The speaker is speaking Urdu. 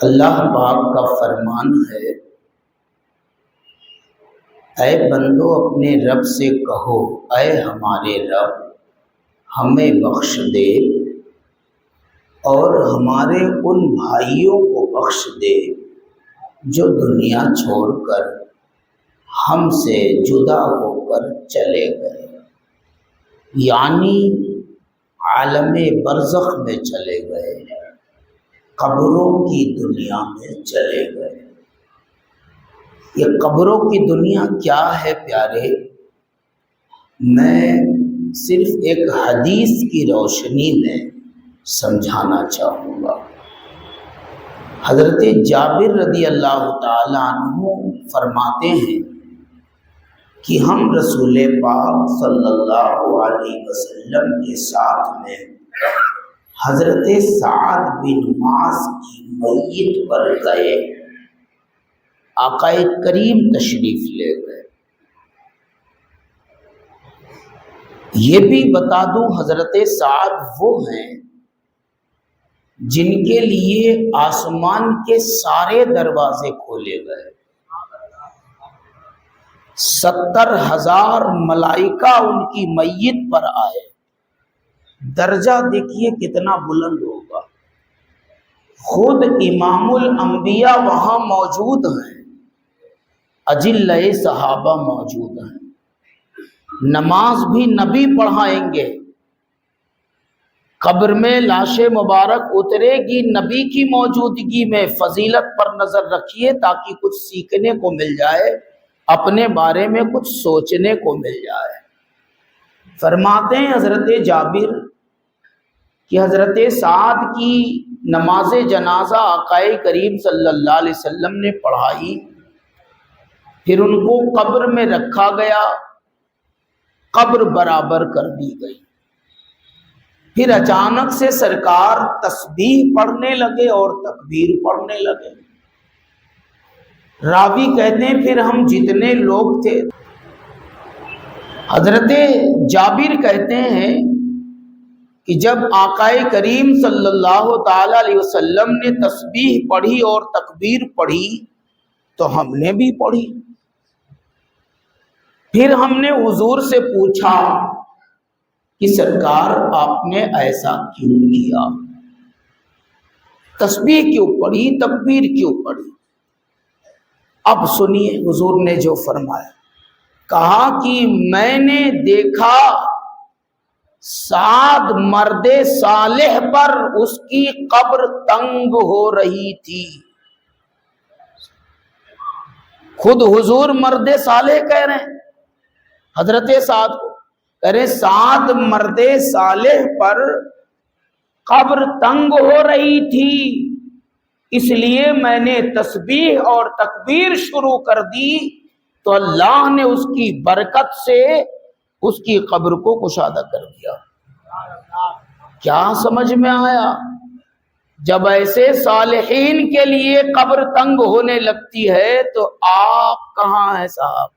اللہ پاک کا فرمان ہے، اے بندو اپنے رب سے کہو، اے ہمارے رب ہمیں بخش دے اور ہمارے ان بھائیوں کو بخش دے جو دنیا چھوڑ کر ہم سے جدا ہو کر چلے گئے، یعنی عالم برزخ میں چلے گئے، قبروں کی دنیا میں چلے گئے۔ یہ قبروں کی دنیا کیا ہے پیارے؟ میں صرف ایک حدیث کی روشنی میں سمجھانا چاہوں گا۔ حضرت جابر رضی اللہ تعالیٰ عنہ فرماتے ہیں کہ ہم رسول پاک صلی اللہ علیہ وسلم کے ساتھ میں حضرت سعد بن معاذ کی میت پر گئے، آقا کریم تشریف لے گئے۔ یہ بھی بتا دوں حضرت سعد وہ ہیں جن کے لیے آسمان کے سارے دروازے کھولے گئے، 70,000 ملائکہ ان کی میت پر آئے۔ درجہ دیکھیے کتنا بلند ہوگا۔ خود امام الانبیاء وہاں موجود ہیں، اجلّہ صحابہ موجود ہیں، نماز بھی نبی پڑھائیں گے، قبر میں لاش مبارک اترے گی نبی کی موجودگی میں۔ فضیلت پر نظر رکھیے تاکہ کچھ سیکھنے کو مل جائے، اپنے بارے میں کچھ سوچنے کو مل جائے۔ فرماتے ہیں حضرت جابر کہ حضرت سعد کی نماز جنازہ آقا کریم صلی اللہ علیہ وسلم نے پڑھائی، پھر ان کو قبر میں رکھا گیا، قبر برابر کر دی گئی۔ پھر اچانک سے سرکار تسبیح پڑھنے لگے اور تکبیر پڑھنے لگے۔ راوی کہتے ہیں پھر ہم جتنے لوگ تھے، حضرت جابر کہتے ہیں کہ جب آقا کریم صلی اللہ تعالی علیہ وسلم نے تسبیح پڑھی اور تکبیر پڑھی تو ہم نے بھی پڑھی۔ پھر ہم نے حضور سے پوچھا کہ سرکار آپ نے ایسا کیوں کیا؟ تسبیح کیوں پڑھی، تکبیر کیوں پڑھی؟ اب سنیے حضور نے جو فرمایا، کہا کہ میں نے دیکھا سعد مرد صالح پر اس کی قبر تنگ ہو رہی تھی۔ خود حضور مرد صالح کہہ رہے ہیں، حضرت سعد کو کہہ رہے سعد مرد صالح پر قبر تنگ ہو رہی تھی، اس لیے میں نے تسبیح اور تکبیر شروع کر دی تو اللہ نے اس کی برکت سے اس کی قبر کو کشادہ کر دیا۔ کیا سمجھ میں آیا؟ جب ایسے صالحین کے لیے قبر تنگ ہونے لگتی ہے تو آپ کہاں ہیں صاحب؟